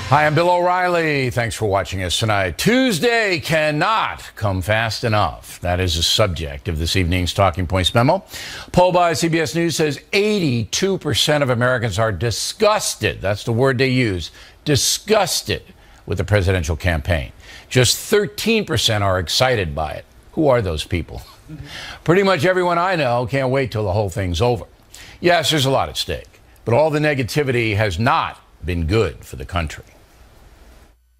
Hi, I'm Bill O'Reilly. Thanks for watching us tonight. Tuesday cannot come fast enough. That is the subject of this evening's Talking Points memo. A poll by CBS News says 82% of Americans are disgusted. That's the word they use. Disgusted with the presidential campaign. Just 13% are excited by it. Who are those people? Pretty much everyone I know can't wait till the whole thing's over. Yes, there's a lot at stake, but all the negativity has not been good for the country.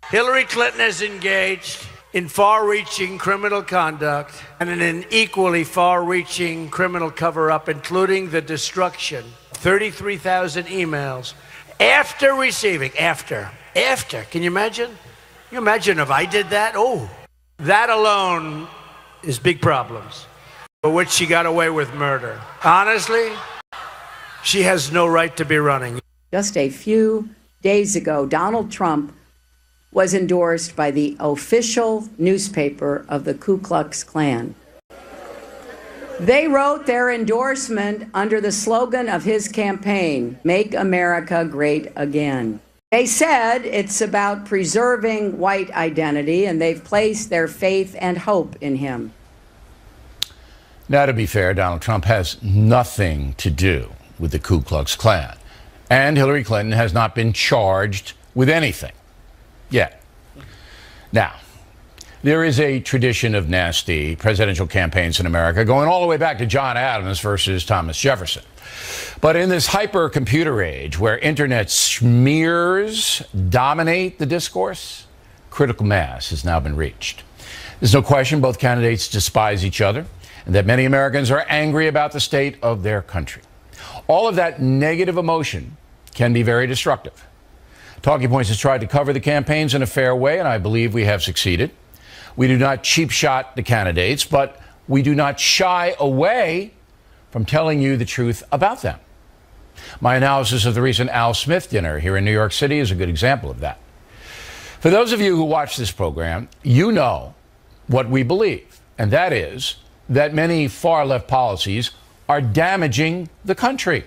Hillary Clinton is engaged in far-reaching criminal conduct and in an equally far-reaching criminal cover-up, including the destruction of 33,000 emails after receiving, after. Can you imagine? Can you imagine if I did that? Oh, that alone is big problems, for which she got away with murder. Honestly, she has no right to be running. Just a few days ago, Donald Trump was endorsed by the official newspaper of the Ku Klux Klan. They wrote their endorsement under the slogan of his campaign, "Make America Great Again." They said it's about preserving white identity, and they've placed their faith and hope in him. Now, to be fair, Donald Trump has nothing to do with the Ku Klux Klan, and Hillary Clinton has not been charged with anything yet. Now, there is a tradition of nasty presidential campaigns in America going all the way back to John Adams versus Thomas Jefferson. But in this hyper-computer age where internet smears dominate the discourse, critical mass has now been reached. There's no question both candidates despise each other and that many Americans are angry about the state of their country. All of that negative emotion can be very destructive. Talking Points has tried to cover the campaigns in a fair way, and I believe we have succeeded. We do not cheap shot the candidates, but we do not shy away from telling you the truth about them. My analysis of the recent Al Smith dinner here in New York City is a good example of that. For those of you who watch this program, you know what we believe, and that is that many far-left policies are damaging the country,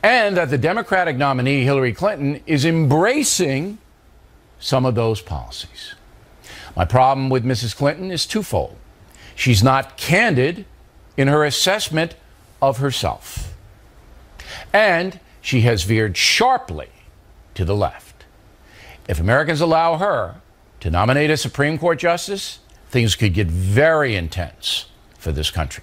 and that the Democratic nominee, Hillary Clinton, is embracing some of those policies. My problem with Mrs. Clinton is twofold. She's not candid in her assessment of herself, and she has veered sharply to the left. If Americans allow her to nominate a Supreme Court justice, things could get very intense for this country.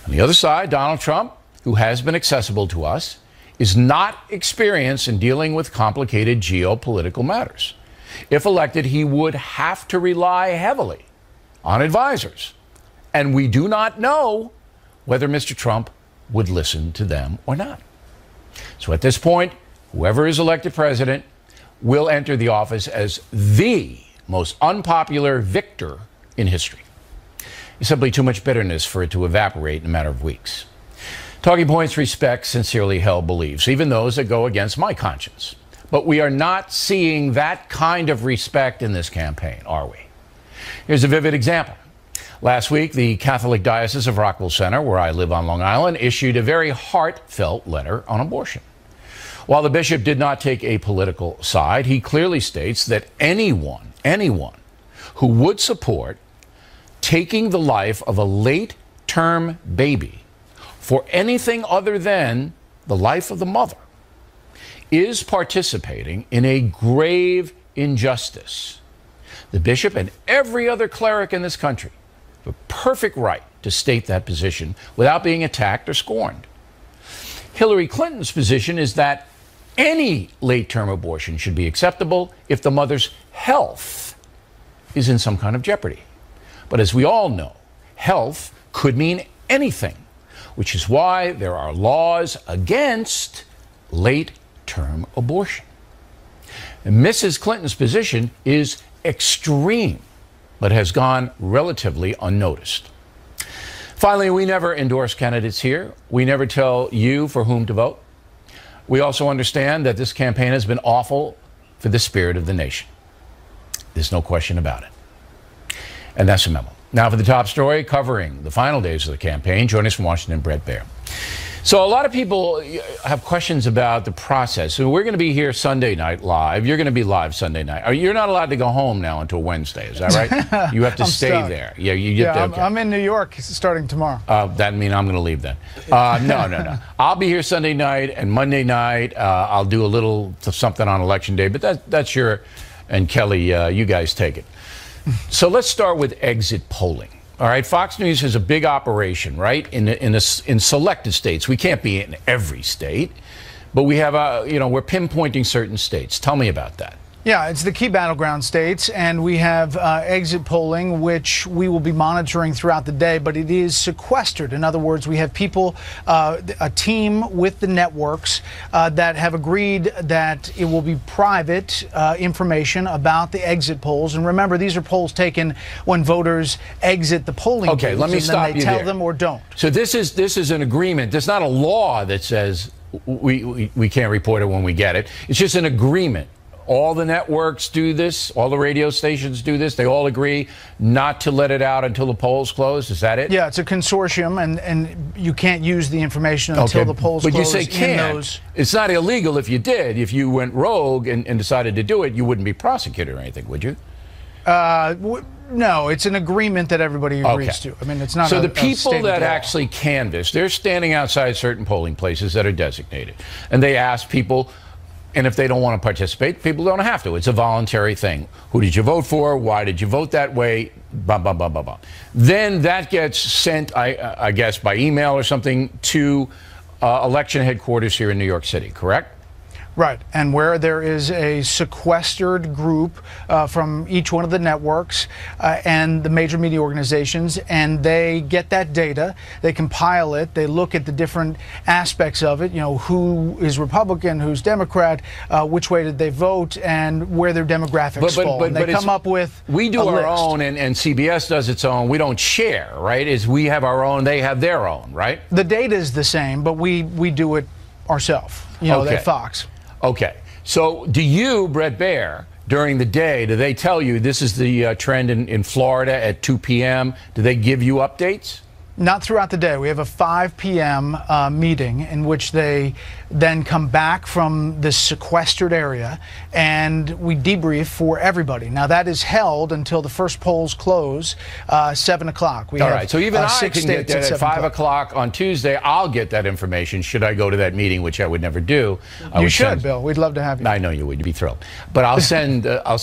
On the other side, Donald Trump, who has been accessible to us, is not experienced in dealing with complicated geopolitical matters. If elected, he would have to rely heavily on advisors, and we do not know whether Mr. Trump would listen to them or not. So at this point, whoever is elected president will enter the office as the most unpopular victor in history. There's simply too much bitterness for it to evaporate in a matter of weeks. Talking Points respects sincerely held beliefs, even those that go against my conscience. But we are not seeing that kind of respect in this campaign, are we? Here's a vivid example. Last week, the Catholic Diocese of Rockville Center, where I live on Long Island, issued a very heartfelt letter on abortion. While the bishop did not take a political side, he clearly states that anyone who would support taking the life of a late-term baby for anything other than the life of the mother is participating in a grave injustice. The bishop and every other cleric in this country have a perfect right to state that position without being attacked or scorned. Hillary Clinton's position is that any late-term abortion should be acceptable if the mother's health is in some kind of jeopardy. But as we all know, health could mean anything, which is why there are laws against late-term abortion. And Mrs. Clinton's position is extreme, but has gone relatively unnoticed. Finally, we never endorse candidates here. We never tell you for whom to vote. We also understand that this campaign has been awful for the spirit of the nation. There's no question about it. And that's the memo. Now for the top story covering the final days of the campaign. Join us from Washington, Brett Baer. So a lot of people have questions about the process. So we're going to be here Sunday night live. You're going to be live Sunday night. You're not allowed to go home now until Wednesday. Is that right? You have to stay stuck. there. Yeah, I'm in New York starting tomorrow. That means I'm going to leave then. No. I'll be here Sunday night and Monday night. I'll do a little something on Election Day, but that's your, and Kelly, you guys take it. So let's start with exit polling. All right, Fox News has a big operation, right, in selected states. We can't be in every state, but we have, we're pinpointing certain states. Tell me about that. Yeah, it's the key battleground states, and we have exit polling, which we will be monitoring throughout the day, but it is sequestered. In other words, we have people, a team with the networks that have agreed that it will be private information about the exit polls. And remember, these are polls taken when voters exit the polling booths. Okay, let me stop you there. And then they tell them or don't. So this is an agreement. There's not a law that says we can't report it when we get it. It's just an agreement. All the networks do this. All the radio stations do this. They all agree not to let it out until the polls close. Is that it? Yeah, it's a consortium, and you can't use the information until the polls close. But you say can't. It's not illegal if you did. If you went rogue and decided to do it, you wouldn't be prosecuted or anything, would you? No, it's an agreement that everybody agrees to. I mean, it's not. So the people that actually canvass, they're standing outside certain polling places that are designated, and they ask people. And if they don't want to participate, people don't have to. It's a voluntary thing. Who did you vote for? Why did you vote that way? Blah, blah, blah, blah, blah. Then that gets sent, I guess, by email or something to election headquarters here in New York City, correct? Right, and where there is a sequestered group from each one of the networks and the major media organizations, and they get that data, they compile it, they look at the different aspects of it, who is Republican, who's Democrat, which way did they vote, and where their demographics fall. And they come up with we do our own, and CBS does its own. We don't share, right? We have our own, they have their own, right? The data is the same, but we do it ourselves, at Fox. Okay, so do you, Bret Baier, during the day, do they tell you this is the trend in Florida at 2 p.m.? Do they give you updates? Not throughout the day. We have a 5 p.m. Meeting in which they then come back from this sequestered area and we debrief for everybody. Now that is held until the first polls close, 7 o'clock. All right, so even I can get that at 5 o'clock on Tuesday. I'll get that information should I go to that meeting, which I would never do. You should, Bill. We'd love to have you. I know you would. You'd be thrilled. But I'll send I'll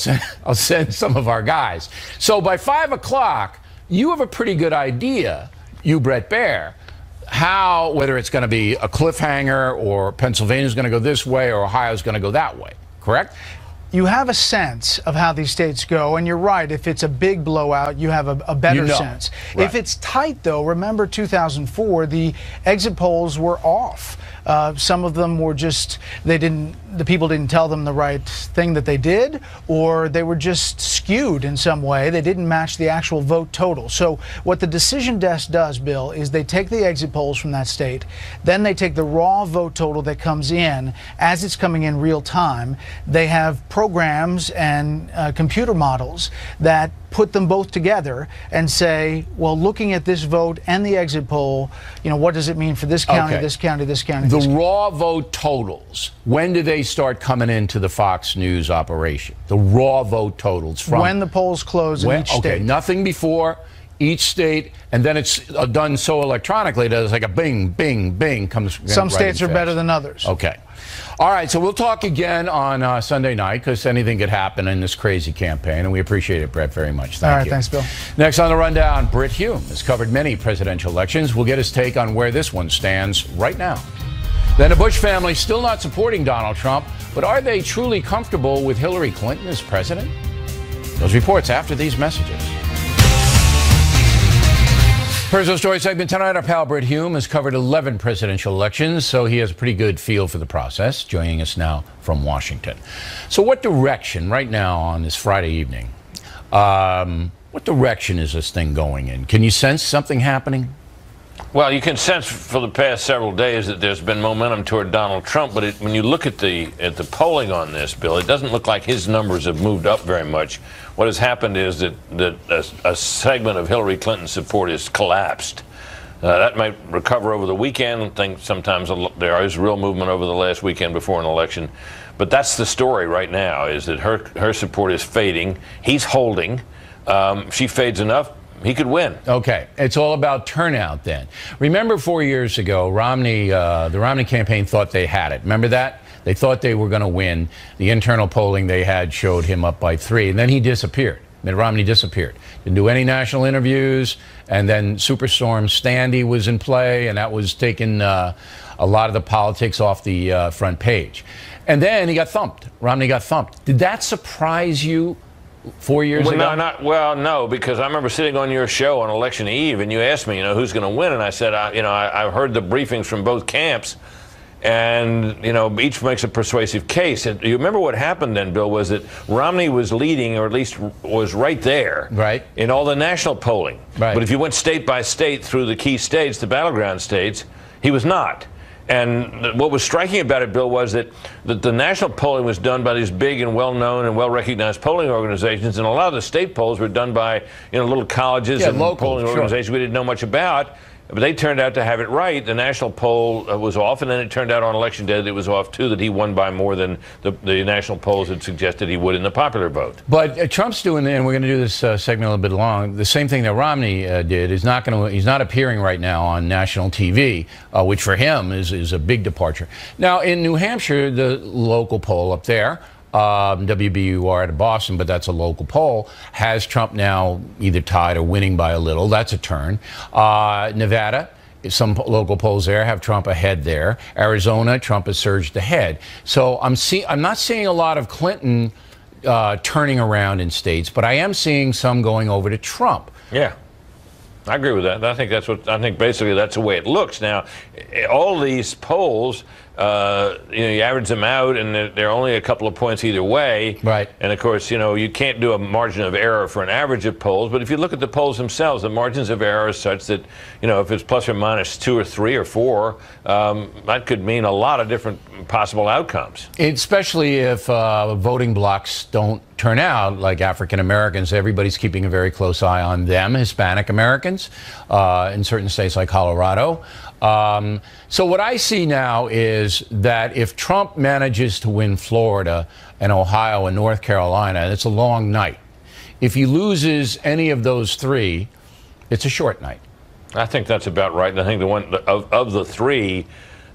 send some of our guys. So by 5 o'clock, you have a pretty good idea, you, Bret Baier, whether it's going to be a cliffhanger or Pennsylvania's going to go this way or Ohio's going to go that way, correct? You have a sense of how these states go, and you're right. If it's a big blowout, you have a better sense. Right. If it's tight, though, remember 2004, the exit polls were off. Some of them were just, the people didn't tell them the right thing that they did, or they were just skewed in some way. They didn't match the actual vote total. So what the decision desk does, Bill, is they take the exit polls from that state, then they take the raw vote total that comes in as it's coming in real time. They have programs and computer models that put them both together and say, well, looking at this vote and the exit poll, what does it mean for this county, this county, this county? The raw vote totals, when do they start coming into the Fox News operation? The raw vote totals from when the polls close in each state. Okay, nothing before each state, and then it's done so electronically that it's like a bing, bing, bing comes. Some states are better than others. Okay. All right, so we'll talk again on Sunday night because anything could happen in this crazy campaign, and we appreciate it, Bret, very much. Thank you. All right, thanks, Bill. Next on the rundown, Brit Hume has covered many presidential elections. We'll get his take on where this one stands right now. Then the Bush family still not supporting Donald Trump, but are they truly comfortable with Hillary Clinton as president? Those reports after these messages. Personal Story segment tonight, our pal Brit Hume has covered 11 presidential elections, so he has a pretty good feel for the process, joining us now from Washington. So what direction, right now on this Friday evening, what direction is this thing going in? Can you sense something happening? Well, you can sense for the past several days that there's been momentum toward Donald Trump, but when you look at the polling on this, Bill, it doesn't look like his numbers have moved up very much. What has happened is that a segment of Hillary Clinton's support has collapsed. That might recover over the weekend. I think sometimes there is real movement over the last weekend before an election. But that's the story right now, is that her support is fading. He's holding. She fades enough, he could win. Okay, it's all about turnout then. Remember 4 years ago, the Romney campaign thought they had it. Remember that? They thought they were going to win. The internal polling they had showed him up by 3, and then he disappeared. Mitt Romney disappeared. Didn't do any national interviews, and then Superstorm Sandy was in play, and that was taking a lot of the politics off the front page. And then he got thumped. Romney got thumped. Did that surprise you 4 years ago? No, because I remember sitting on your show on election eve, and you asked me, who's going to win, and I said, I've heard the briefings from both camps, and each makes a persuasive case. And you remember what happened then, Bill, was that Romney was leading, or at least was right there, right, in all the national polling. Right. But if you went state by state through the key states, the battleground states, he was not. And what was striking about it, Bill, was that the national polling was done by these big and well-known and well-recognized polling organizations, and a lot of the state polls were done by little colleges and local polling organizations we didn't know much about. But they turned out to have it right. The national poll was off, and then it turned out on Election Day that it was off, too, that he won by more than the national polls had suggested he would in the popular vote. But Trump's doing, and we're going to do this segment a little bit long, the same thing that Romney did. He's not appearing right now on national TV, which for him is a big departure. Now, in New Hampshire, the local poll up there, WBUR out of Boston, but that's a local poll, has Trump now either tied or winning by a little. That's a turn. Nevada, some local polls there have Trump ahead there. Arizona, Trump has surged ahead. So I'm not seeing a lot of Clinton turning around in states, but I am seeing some going over to Trump. Yeah. I agree with that. I think basically that's the way it looks. Now, all these polls, you average them out, and they're only a couple of points either way. Right. And of course, you can't do a margin of error for an average of polls. But if you look at the polls themselves, the margins of error are such that, if it's plus or minus 2 or 3 or 4, that could mean a lot of different possible outcomes. Especially if voting blocks don't turn out, like African Americans. Everybody's keeping a very close eye on them. Hispanic Americans in certain states like Colorado. So what I see now is that if Trump manages to win Florida and Ohio and North Carolina, it's a long night. If he loses any of those 3, it's a short night. I think that's about right. And I think the one of the 3,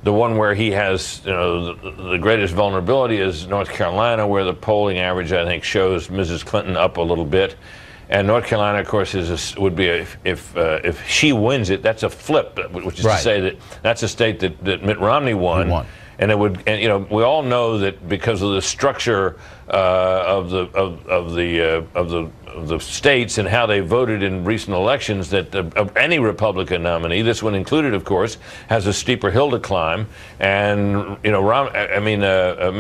the one where he has the greatest vulnerability is North Carolina, where the polling average, I think, shows Mrs. Clinton up a little bit. And North Carolina, of course, would be if she wins it, that's a flip, which is right. To say that's a state that Mitt Romney won. And it would, and we all know that because of the structure of the states and how they voted in recent elections, that of any Republican nominee, this one included, of course, has a steeper hill to climb. And Mr.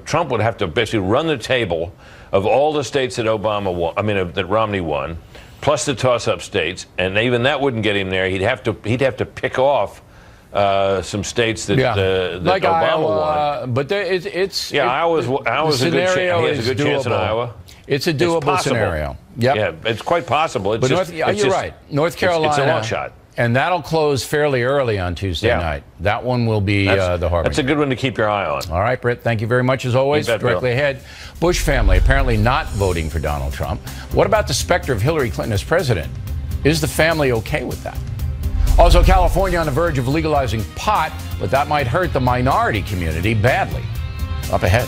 Trump would have to basically run the table of all the states that that Romney won, plus the toss-up states, and even that wouldn't get him there. He'd have to pick off some states that like Obama Iowa, won. But Iowa's a good chance. He has a good chance in Iowa. It's a doable scenario. Yep. Yeah, it's quite possible. You're right. North Carolina. It's a long shot. And that'll close fairly early on Tuesday night. That one will be the harbinger. That's a good one to keep your eye on. All right, Britt, thank you very much as always. Directly ahead, Bush family apparently not voting for Donald Trump. What about the specter of Hillary Clinton as president? Is the family okay with that? Also, California on the verge of legalizing pot, but that might hurt the minority community badly. Up ahead.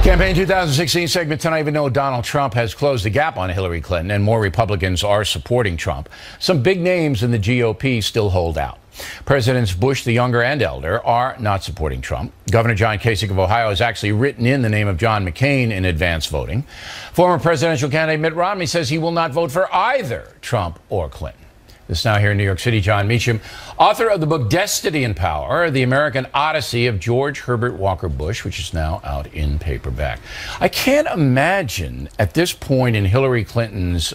Campaign 2016 segment tonight. Even though Donald Trump has closed the gap on Hillary Clinton and more Republicans are supporting Trump, some big names in the GOP still hold out. Presidents Bush the younger and elder are not supporting Trump. Governor John Kasich of Ohio has actually written in the name of John McCain in advance voting. Former presidential candidate Mitt Romney says he will not vote for either Trump or Clinton. This now here in New York City, John Meacham, author of the book Destiny and Power, The American Odyssey of George Herbert Walker Bush, which is now out in paperback. I can't imagine at this point in Hillary Clinton's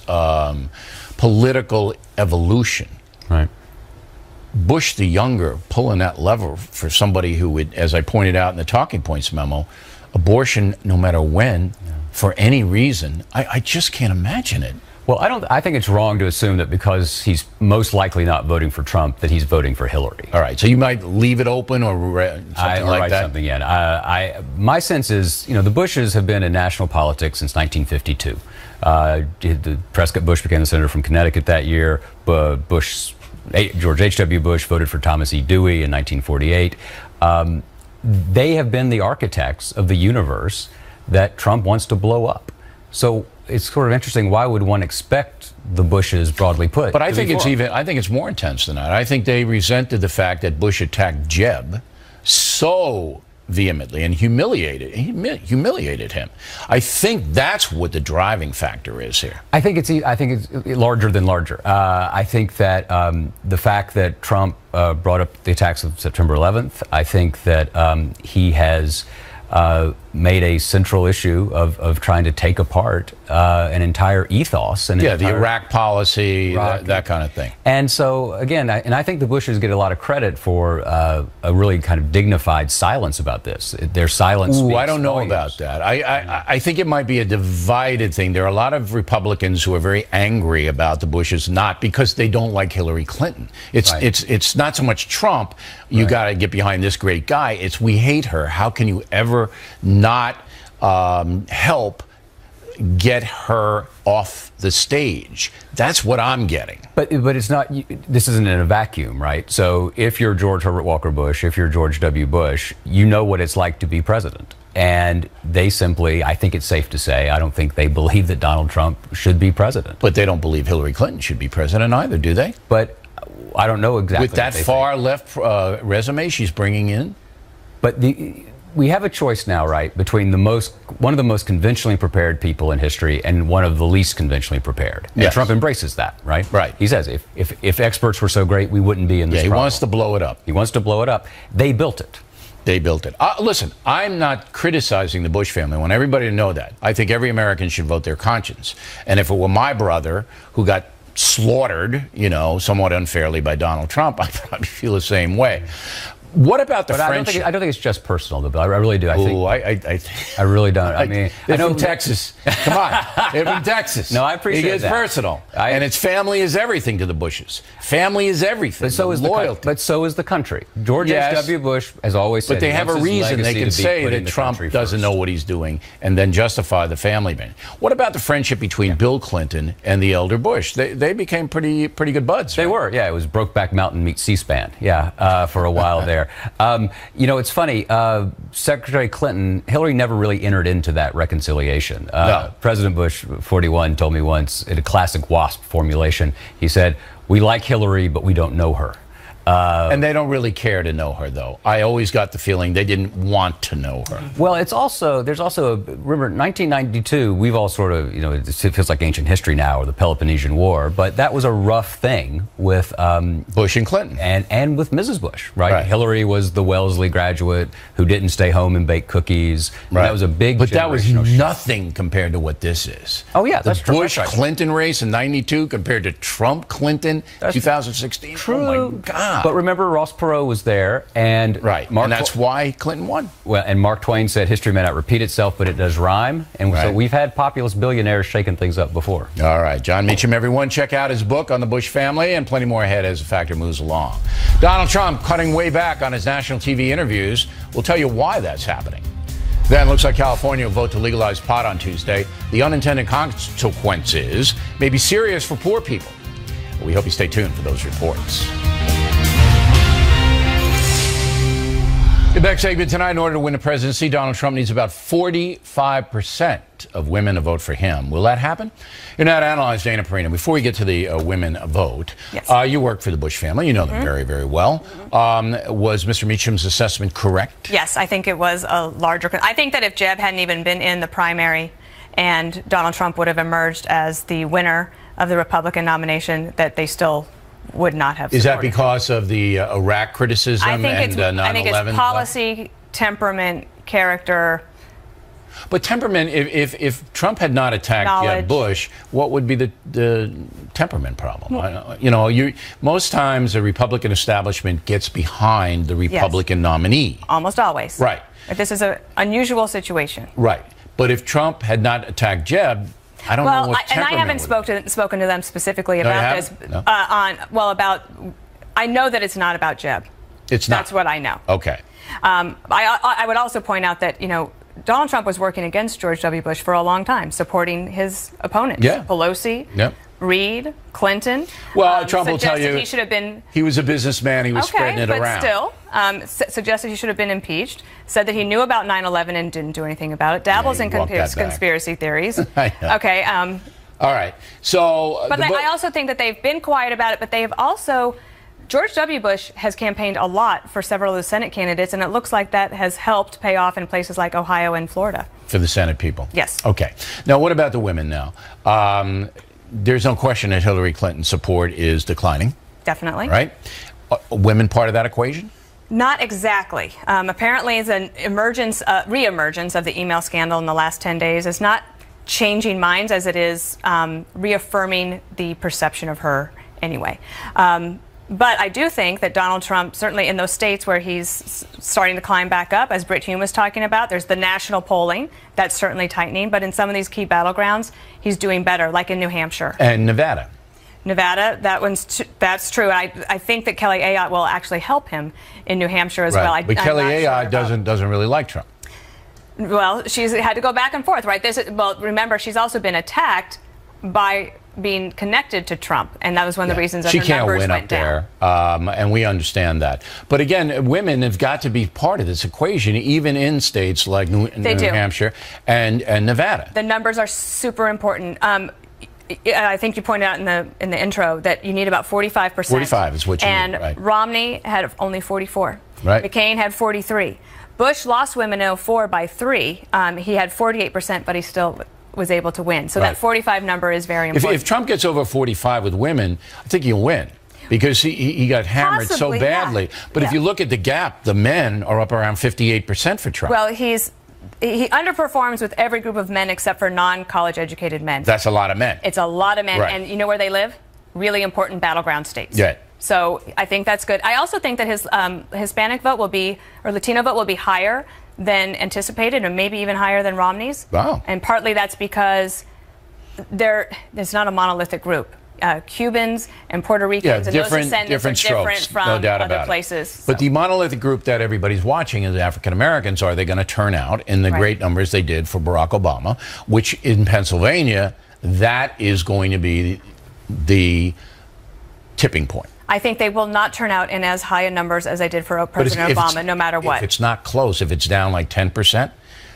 political evolution, right, Bush the younger pulling that lever for somebody who would, as I pointed out in the Talking Points memo, abortion no matter when, for any reason. I just can't imagine it. Well, I think it's wrong to assume that because he's most likely not voting for Trump that he's voting for Hillary. All right, so you might leave it open or something like write that. Something in. My sense is, the Bushes have been in national politics since 1952. Prescott Bush became the senator from Connecticut that year. George H.W. Bush voted for Thomas E. Dewey in 1948. They have been the architects of the universe that Trump wants to blow up. So it's sort of interesting. Why would one expect the Bushes, broadly put? But I think it's more intense than that. I think they resented the fact that Bush attacked Jeb so vehemently and humiliated him. I think that's what the driving factor is here. I think it's larger than larger. I think that the fact that Trump brought up the attacks of September 11th, I think that he has made a central issue of trying to take apart an entire ethos. And the Iraq policy, that kind of thing. And so, again, I think the Bushes get a lot of credit for a really kind of dignified silence about this. Their silence speaks I don't know volumes. about that. I think it might be a divided thing. There are a lot of Republicans who are very angry about the Bushes, not because they don't like Hillary Clinton. It's not so much Trump. You got to get behind this great guy. It's we hate her. How can you ever not help get her off the stage? That's what I'm getting. But it's not. This isn't in a vacuum, right? So if you're George Herbert Walker Bush, if you're George W. Bush, you know what it's like to be president. And they simply, I think it's safe to say, I don't think they believe that Donald Trump should be president. But they don't believe Hillary Clinton should be president either, do they? But I don't know exactly. With that far left resume she's bringing in? But we have a choice now, right, between one of the most conventionally prepared people in history and one of the least conventionally prepared. And Trump embraces that, right? Right. He says if experts were so great, we wouldn't be in this problem. He wants to blow it up. He wants to blow it up. They built it. They built it. Listen, I'm not criticizing the Bush family. I want everybody to know that. I think every American should vote their conscience. And if it were my brother who got slaughtered, somewhat unfairly by Donald Trump, I'd probably feel the same way. What about the French? I don't think it's just personal, though, Bill. I really do. I really don't. I mean, they're from Texas. Come on, they're from Texas. No, I appreciate that. It gets personal, and its family is everything to the Bushes. Family is everything. But so is loyalty. But so is the country. George H.W. Bush has always said. But they have a reason. They can say that Trump doesn't know what he's doing, and then justify the family man. What about the friendship between Bill Clinton and the elder Bush? They became pretty good buds. They were. Yeah, it was Brokeback Mountain meets C-SPAN. Yeah, for a while there. It's funny. Secretary Clinton, Hillary never really entered into that reconciliation. No. President Bush, 41, told me once in a classic WASP formulation. He said, "We like Hillary, but we don't know her." And they don't really care to know her, though. I always got the feeling they didn't want to know her. Well, there's also remember, 1992, we've all sort of, it feels like ancient history now, or the Peloponnesian War, but that was a rough thing with Bush and Clinton. And with Mrs. Bush, right? Hillary was the Wellesley graduate who didn't stay home and bake cookies. Right. That was a big But that was nothing compared to what this is. Oh, yeah, that's true. The Bush-Clinton race in 92 compared to Trump-Clinton 2016. True. Oh, my God. But remember, Ross Perot was there, and and that's why Clinton won. Well, and Mark Twain said, "History may not repeat itself, but it does rhyme." And so we've had populist billionaires shaking things up before. All right, John Meacham, everyone, check out his book on the Bush family, and plenty more ahead as the Factor moves along. Donald Trump cutting way back on his national TV interviews. We'll tell you why that's happening. Then, looks like California will vote to legalize pot on Tuesday. The unintended consequences may be serious for poor people. We hope you stay tuned for those reports. The next segment tonight, in order to win the presidency, Donald Trump needs about 45% of women to vote for him. Will that happen? You're now to analyze Dana Perino. Before we get to the women vote, you work for the Bush family. You know them very, very well. Was Mr. Meacham's assessment correct? Yes, I think it was a larger. I think that if Jeb hadn't even been in the primary and Donald Trump would have emerged as the winner of the Republican nomination, that they still would not have supported. Is that because of the Iraq criticism and 9/11? I think it's policy, temperament, character. But temperament, if Trump had not attacked Bush, what would be the temperament problem? Most times the Republican establishment gets behind the Republican nominee. Almost always. Right. This is an unusual situation. Right. But if Trump had not attacked Jeb, I don't know what and I haven't temperament spoken to them specifically No, you about this. haven't? No? I know that it's not about Jeb. It's not. That's what I know. Okay. I would also point out that, Donald Trump was working against George W. Bush for a long time, supporting his opponents. Yeah. Pelosi, Yep. Reid, Clinton. Well, Trump will tell you he should have been. He was a businessman. He was spreading it but around. Still, suggested he should have been impeached. Said that he knew about 9/11 and didn't do anything about it. Dabbles in conspiracy theories. I know. Okay. All right. So, but I also think that they've been quiet about it. But they have also. George W. Bush has campaigned a lot for several of the Senate candidates, and it looks like that has helped pay off in places like Ohio and Florida. For the Senate people? Yes. Okay. Now, what about the women now? There's no question that Hillary Clinton's support is declining. Definitely. Right? Women part of that equation? Not exactly. Apparently, it's an re-emergence of the email scandal in the last 10 days. It's not changing minds as it is reaffirming the perception of her anyway. But I do think that Donald Trump, certainly in those states where he's starting to climb back up, as Brit Hume was talking about, there's the national polling that's certainly tightening. But in some of these key battlegrounds, he's doing better, like in New Hampshire. And Nevada. Nevada, that's true. I think that Kelly Ayotte will actually help him in New Hampshire as well. But Kelly Ayotte doesn't really like Trump. Well, she's had to go back and forth, right? Remember, she's also been attacked by being connected to Trump, and that was one of the reasons that her numbers went down. And we understand that. But again, women have got to be part of this equation, even in states like New Hampshire and Nevada. The numbers are super important. I think you pointed out in the intro that you need about 45%. 45 is what you need, and right. Romney had only 44. Right. McCain had 43. Bush lost women in 2004 by 3. He had 48%, but he still was able to win. So that 45 number is very important. If Trump gets over 45 with women, I think he'll win. Because he got hammered so badly. Yeah. But if you look at the gap, the men are up around 58% for Trump. Well, he underperforms with every group of men except for non-college educated men. That's a lot of men. It's a lot of men. Right. And you know where they live? Really important battleground states. Yeah. So I think that's good. I also think that his Hispanic vote will be, or Latino vote will be higher than anticipated, and maybe even higher than Romney's. Wow. And partly that's because there's not a monolithic group. Cubans and Puerto Ricans and those descendants are different from no doubt other about places. It. But the monolithic group that everybody's watching is African Americans. Are they going to turn out in the great numbers they did for Barack Obama, which in Pennsylvania, that is going to be the tipping point. I think they will not turn out in as high a numbers as they did for President Obama, no matter what. If it's not close, if it's down like 10%,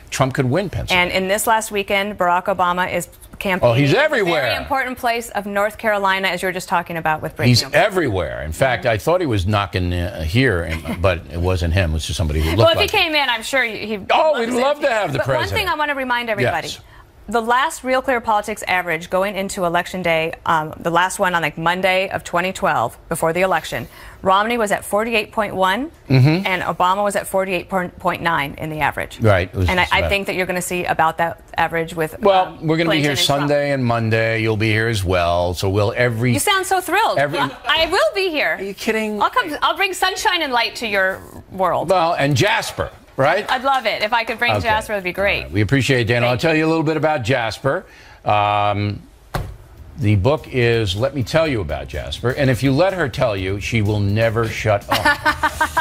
Trump could win Pennsylvania. And in this last weekend, Barack Obama is campaigning. Oh, he's everywhere. In a very important place of North Carolina, as you were just talking about with Brit He's Hume. everywhere. In fact, I thought he was knocking here, but it wasn't him. It was just somebody who looked like Well, if he came in, I'm sure he'd we'd love to have the president. One thing I want to remind everybody. Yes. The last Real Clear Politics average going into Election Day, the last one on like Monday of 2012, before the election, Romney was at 48.1 and Obama was at 48.9 in the average. Right. And I think that you're going to see about that average with Well, we're going to be here Clinton and Sunday Trump. and Monday. You'll be here as well. So we'll You sound so thrilled. I will be here. Are you kidding? I'll bring sunshine and light to your world. Well, and Jasper. Right? I'd love it. If I could bring Jasper, it'd be great. Right. We appreciate it, Dana. I'll tell you a little bit about Jasper. The book is Let Me Tell You About Jasper. And if you let her tell you, she will never shut up.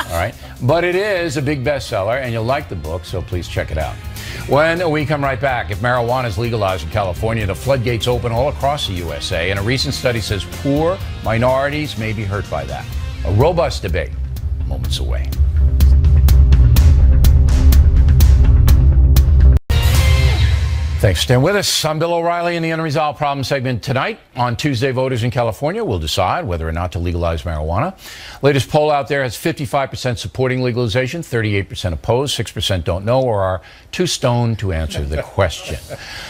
All right? But it is a big bestseller, and you'll like the book, so please check it out. When we come right back, if marijuana is legalized in California, the floodgates open all across the USA, and a recent study says poor minorities may be hurt by that. A robust debate, moments away. Thanks for staying with us. I'm Bill O'Reilly in the Unresolved Problem segment. Tonight, on Tuesday, voters in California will decide whether or not to legalize marijuana. Latest poll out there has 55% supporting legalization, 38% opposed, 6% don't know or are too stoned to answer the question.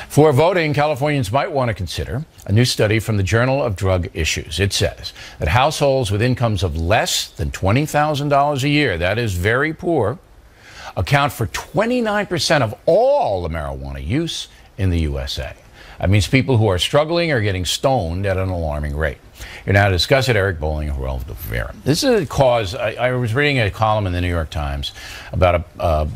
For voting, Californians might want to consider a new study from the Journal of Drug Issues. It says that households with incomes of less than $20,000 a year, that is very poor, account for 29% of all the marijuana use in the USA. That means people who are struggling are getting stoned at an alarming rate. Here now to discuss it, Eric Bolling and Joel Rivera. This is a cause. I was reading a column in the New York Times about a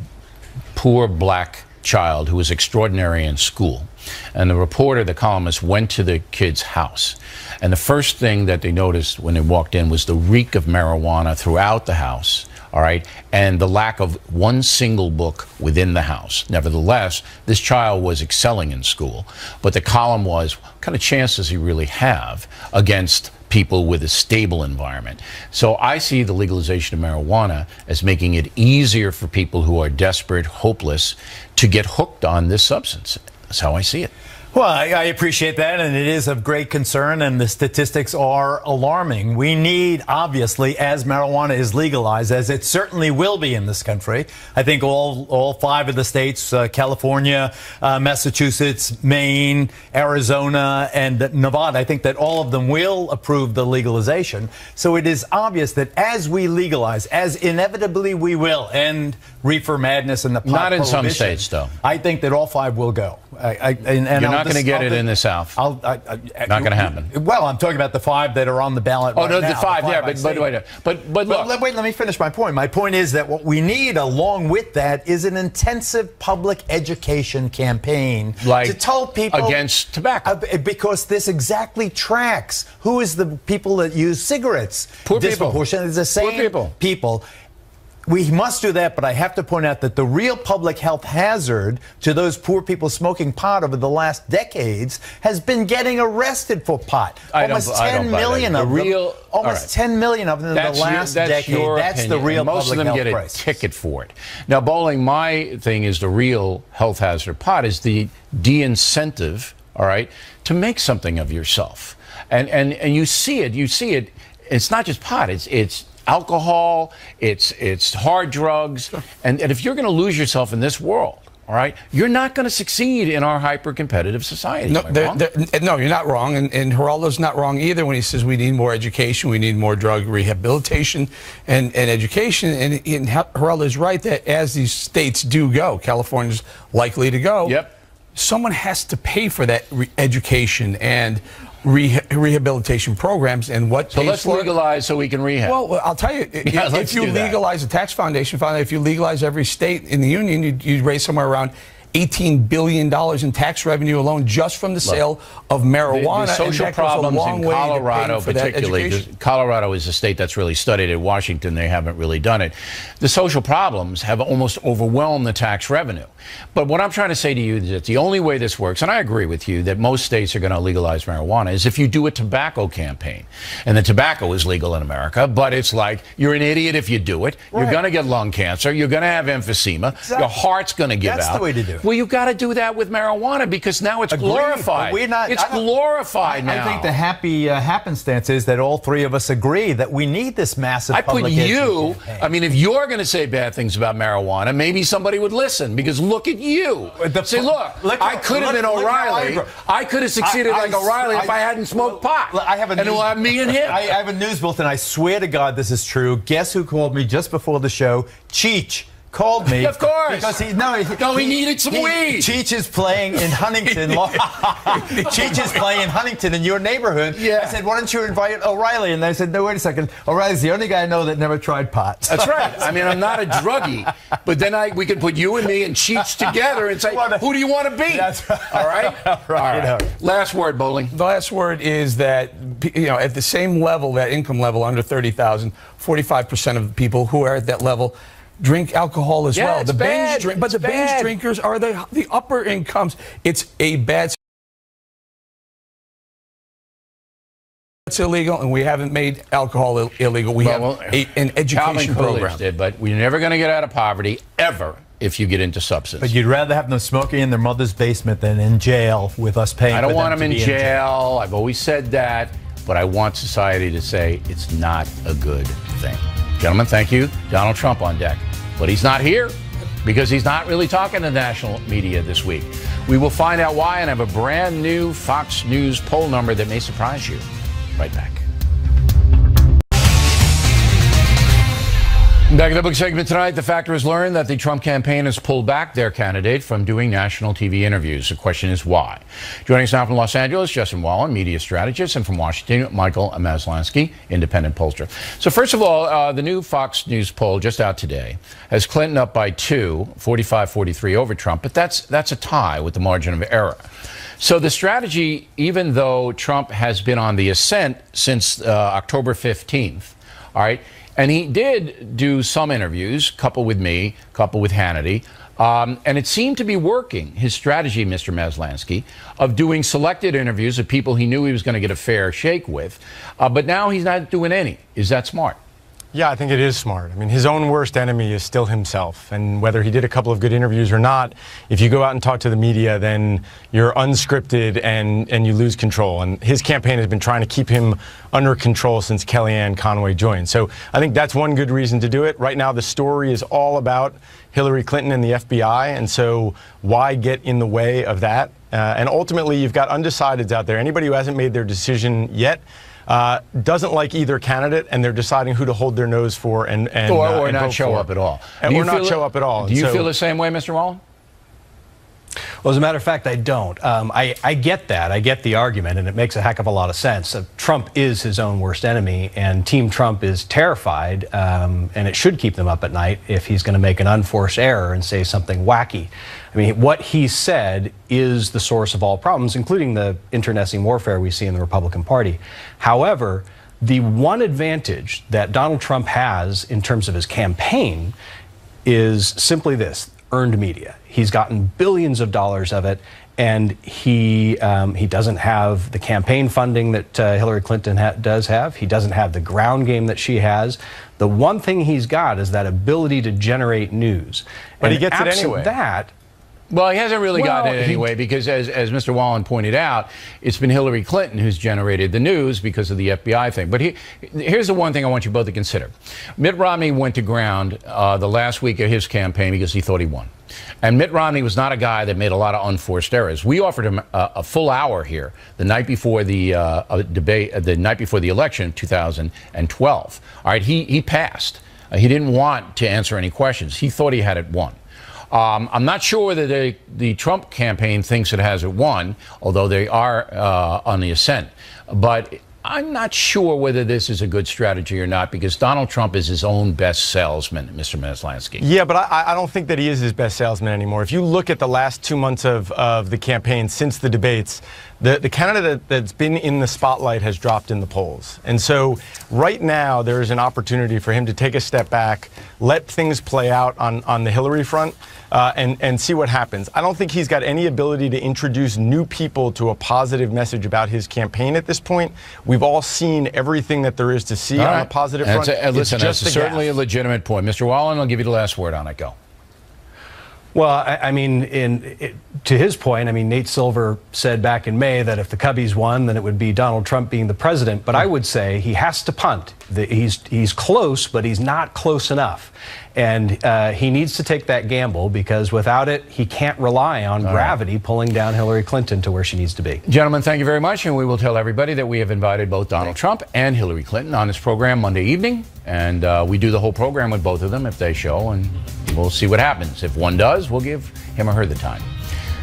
poor black child who was extraordinary in school. And the reporter, the columnist, went to the kid's house. And the first thing that they noticed when they walked in was the reek of marijuana throughout the house, all right, and the lack of one single book within the house. Nevertheless, this child was excelling in school. But the column was, what kind of chance does he really have against people with a stable environment? So I see the legalization of marijuana as making it easier for people who are desperate, hopeless, to get hooked on this substance. That's how I see it. Well, I appreciate that, and it is of great concern, and the statistics are alarming. We need, obviously, as marijuana is legalized, as it certainly will be in this country, I think all 5 of the states, California, Massachusetts, Maine, Arizona, and Nevada, I think that all of them will approve the legalization. So it is obvious that as we legalize, as inevitably we will end reefer madness and the pot Not in some prohibition, states, though. I think that all 5 will go. You're not going to get it in the South. Not going to happen. Well, I'm talking about the 5 that are on the ballot. Oh, right no, now, the 5, yeah, but look. Wait, let me finish my point. My point is that what we need, along with that, is an intensive public education campaign to tell people against tobacco, because this exactly tracks who is the people that use cigarettes. Poor people. Disproportionately, it's the same people. We must do that, but I have to point out that the real public health hazard to those poor people smoking pot over the last decades has been getting arrested for pot. Almost 10 million of them. Almost 10 million of them in the last decade. That's the real public health crisis. Most of them get a ticket for it. Now, Bowling, my thing is the real health hazard of pot is the de-incentive, all right, to make something of yourself. And you see it. It's not just pot. It's alcohol, it's hard drugs, and if you're going to lose yourself in this world, all right, you're not going to succeed in our hyper-competitive society. No, you're not wrong, and Geraldo's not wrong either when he says we need more education, we need more drug rehabilitation and education, and Geraldo's right that as these states do go, California's likely to go, someone has to pay for that education and rehabilitation programs, and what so let's legalize so we can rehab. Well, I'll tell you, if you legalize the tax foundation fund, if you legalize every state in the union, you'd raise somewhere around $18 billion in tax revenue alone just from the sale of marijuana. The social problems in Colorado, particularly. Colorado is a state that's really studied it. Washington, they haven't really done it. The social problems have almost overwhelmed the tax revenue. But what I'm trying to say to you is that the only way this works, and I agree with you that most states are going to legalize marijuana, is if you do a tobacco campaign. And the tobacco is legal in America, but it's like you're an idiot if you do it. Right. You're going to get lung cancer. You're going to have emphysema. Exactly. Your heart's going to give out. That's the way to do it. Well, you've got to do that with marijuana because now it's glorified. It's glorified now. I think the happy happenstance is that all 3 of us agree that we need this massive public education campaign. I mean, if you're going to say bad things about marijuana, maybe somebody would listen because look at you. Say, look I could have been O'Reilly. I could have succeeded like O'Reilly if I hadn't smoked pot. And it will have me and him. I have a news bulletin. I swear to God this is true. Guess who called me just before the show? Cheech called me. Of course. Because he needed some weed. Cheech is playing in Huntington. Cheech is playing in Huntington in your neighborhood. Yeah. I said, why don't you invite O'Reilly? And they said, no, wait a second. O'Reilly's the only guy I know that never tried pot. That's right. I mean, I'm not a druggie. But then we can put you and me and Cheech together and say, who do you want to be? That's right. All right? All right. Last word, Bowling. The last word is that, at the same level, that income level, under 30,000, 45% of the people who are at that level drink alcohol as well. The binge drinkers are the upper incomes. It's a bad. It's illegal, and we haven't made alcohol illegal. We have an education program. Did, but we're never going to get out of poverty ever if you get into substance. But you'd rather have them smoking in their mother's basement than in jail with us paying. I don't want them in jail. I've always said that, but I want society to say it's not a good thing. Gentlemen, thank you. Donald Trump on deck. But he's not here because he's not really talking to national media this week. We will find out why and have a brand new Fox News poll number that may surprise you. Right back. Back in the book segment tonight, The Factor has learned that the Trump campaign has pulled back their candidate from doing national TV interviews. The question is why. Joining us now from Los Angeles, Justin Wallen, media strategist, and from Washington, Michael Maslansky, independent pollster. So first of all, the new Fox News poll just out today has Clinton up by 2, 45-43 over Trump, but that's a tie with the margin of error. So the strategy, even though Trump has been on the ascent since October 15th, all right, and he did do some interviews, couple with me, couple with Hannity, and it seemed to be working, his strategy, Mr. Maslansky, of doing selected interviews of people he knew he was going to get a fair shake with, but now he's not doing any. Is that smart? Yeah, I think it is smart. I mean, his own worst enemy is still himself. And whether he did a couple of good interviews or not, if you go out and talk to the media, then you're unscripted and you lose control. And his campaign has been trying to keep him under control since Kellyanne Conway joined. So I think that's one good reason to do it. Right now, the story is all about Hillary Clinton and the FBI. And so why get in the way of that? And ultimately, you've got undecideds out there. Anybody who hasn't made their decision yet doesn't like either candidate, and they're deciding who to hold their nose for and not show up at all. Or not show up at all. Do you feel the same way, Mr. Wallen? Well, as a matter of fact, I don't. I get that. I get the argument, and it makes a heck of a lot of sense. Trump is his own worst enemy, and Team Trump is terrified, and it should keep them up at night if he's going to make an unforced error and say something wacky. I mean, what he said is the source of all problems, including the internecine warfare we see in the Republican Party. However, the one advantage that Donald Trump has in terms of his campaign is simply this: earned media. He's gotten billions of dollars of it, and he doesn't have the campaign funding that Hillary Clinton does have. He doesn't have the ground game that she has. The one thing he's got is that ability to generate news. But and he gets it anyway. Well, he hasn't really gotten it anyway because, as Mr. Wallen pointed out, it's been Hillary Clinton who's generated the news because of the FBI thing. But here's the one thing I want you both to consider. Mitt Romney went to ground the last week of his campaign because he thought he won. And Mitt Romney was not a guy that made a lot of unforced errors. We offered him a full hour here the night before the debate, the night before the election of 2012. All right, he passed. He didn't want to answer any questions. He thought he had it won. I'm not sure whether the Trump campaign thinks it has it won, although they are on the ascent. But I'm not sure whether this is a good strategy or not, because Donald Trump is his own best salesman, Mr. Maslansky. Yeah, but I don't think that he is his best salesman anymore. If you look at the last 2 months of the campaign since the debates, the candidate that's been in the spotlight has dropped in the polls. And so right now there is an opportunity for him to take a step back, let things play out on the Hillary front, and see what happens. I don't think he's got any ability to introduce new people to a positive message about his campaign at this point. We've all seen everything that there is to see on the positive front. Listen, that's certainly a legitimate point. Mr. Wallen, I'll give you the last word on it. Go. Well, I mean, to his point, I mean, Nate Silver said back in May that if the Cubbies won, then it would be Donald Trump being the president. But I would say he has to punt. He's close, but he's not close enough. And he needs to take that gamble, because without it, he can't rely on gravity pulling down Hillary Clinton to where she needs to be. Gentlemen, thank you very much. And we will tell everybody that we have invited both Donald Trump and Hillary Clinton on this program Monday evening. And we do the whole program with both of them if they show, and we'll see what happens. If one does, we'll give him or her the time.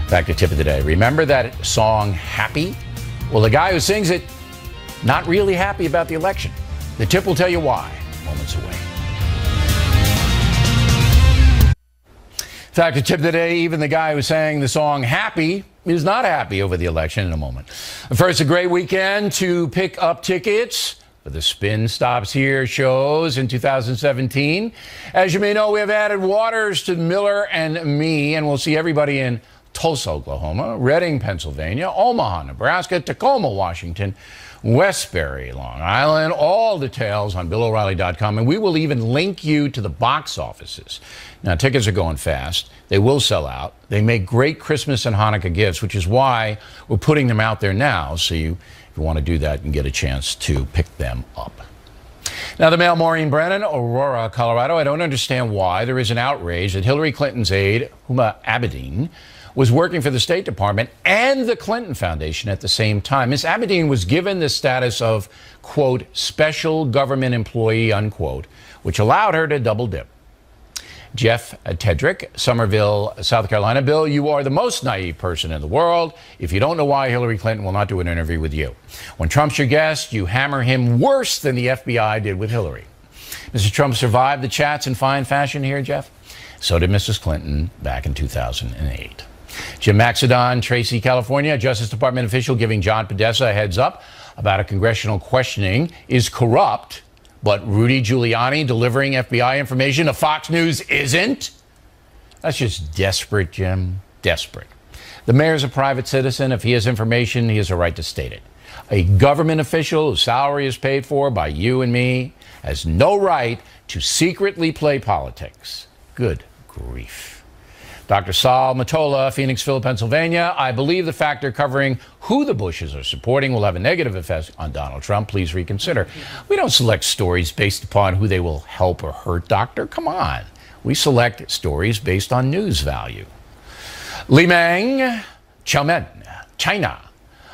Back to tip of the day. Remember that song, Happy? Well, the guy who sings it, not really happy about the election. The tip will tell you why moments away. In fact, the tip of the day, even the guy who sang the song Happy is not happy over the election in a moment. First, a great weekend to pick up tickets for the Spin Stops Here shows in 2017. As you may know, we have added Waters to Miller and Me, and we'll see everybody in Tulsa, Oklahoma, Reading, Pennsylvania, Omaha, Nebraska, Tacoma, Washington, Westbury, Long Island. All details on BillO'Reilly.com, and we will even link you to the box offices. Now, tickets are going fast. They will sell out. They make great Christmas and Hanukkah gifts, which is why we're putting them out there now, so if you want to do that and get a chance to pick them up. Now, the Mail, Maureen Brennan, Aurora, Colorado. I don't understand why there is an outrage that Hillary Clinton's aide, Huma Abedin, was working for the State Department and the Clinton Foundation at the same time. Ms. Abedin was given the status of, quote, special government employee, unquote, which allowed her to double dip. Jeff Tedrick, Somerville, South Carolina. Bill, you are the most naive person in the world if you don't know why Hillary Clinton will not do an interview with you. When Trump's your guest, you hammer him worse than the FBI did with Hillary. Mr. Trump survived the chats in fine fashion here, Jeff. So did Mrs. Clinton back in 2008. Jim Maxidon, Tracy, California. Justice Department official giving John Podesta a heads up about a congressional questioning is corrupt. But Rudy Giuliani delivering FBI information to Fox News isn't? That's just desperate, Jim. Desperate. The mayor's a private citizen. If he has information, he has a right to state it. A government official whose salary is paid for by you and me has no right to secretly play politics. Good grief. Dr. Sal Matola, Phoenixville, Pennsylvania. I believe the factor covering who the Bushes are supporting will have a negative effect on Donald Trump. Please reconsider. We don't select stories based upon who they will help or hurt, Doctor. Come on. We select stories based on news value. Li Meng, Xiaomen, China.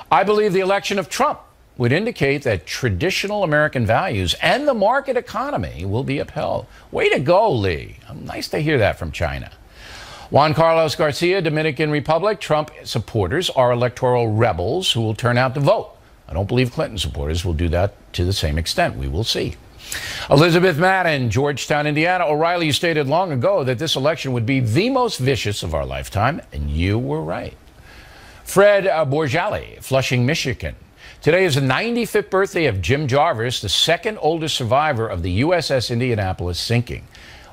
I believe the election of Trump would indicate that traditional American values and the market economy will be upheld. Way to go, Lee. Nice to hear that from China. Juan Carlos Garcia, Dominican Republic. Trump supporters are electoral rebels who will turn out to vote. I don't believe Clinton supporters will do that to the same extent. We will see. Elizabeth Madden, Georgetown, Indiana. O'Reilly, you stated long ago that this election would be the most vicious of our lifetime, and you were right. Fred Borjali, Flushing, Michigan. Today is the 95th birthday of Jim Jarvis, the second oldest survivor of the USS Indianapolis sinking.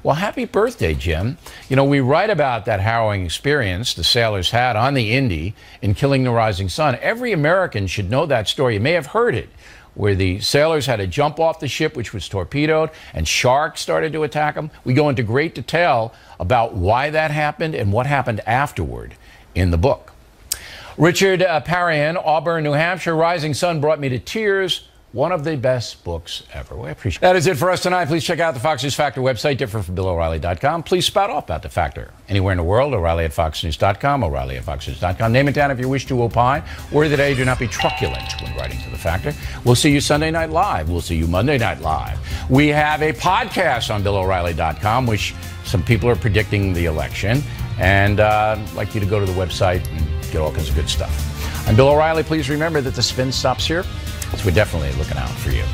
Well, happy birthday, Jim. You know, we write about that harrowing experience the sailors had on the Indy in killing the rising sun. Every American should know that story. You may have heard it, where the sailors had to jump off the ship, which was torpedoed, and sharks started to attack them. We go into great detail about why that happened and what happened afterward in the book. Richard Parian, Auburn, New Hampshire. Rising Sun brought me to tears. One of the best books ever. We appreciate it. That is it for us tonight. Please check out the Fox News Factor website, different from BillO'Reilly.com. Please spout off about the Factor anywhere in the world. O'Reilly at FoxNews.com, O'Reilly at FoxNews.com. Name it down if you wish to opine. Word of the day, do not be truculent when writing to the Factor. We'll see you Sunday Night Live. We'll see you Monday Night Live. We have a podcast on BillO'Reilly.com, which some people are predicting the election. And I'd like you to go to the website and get all kinds of good stuff. I'm Bill O'Reilly. Please remember that the spin stops here. So we're definitely looking out for you.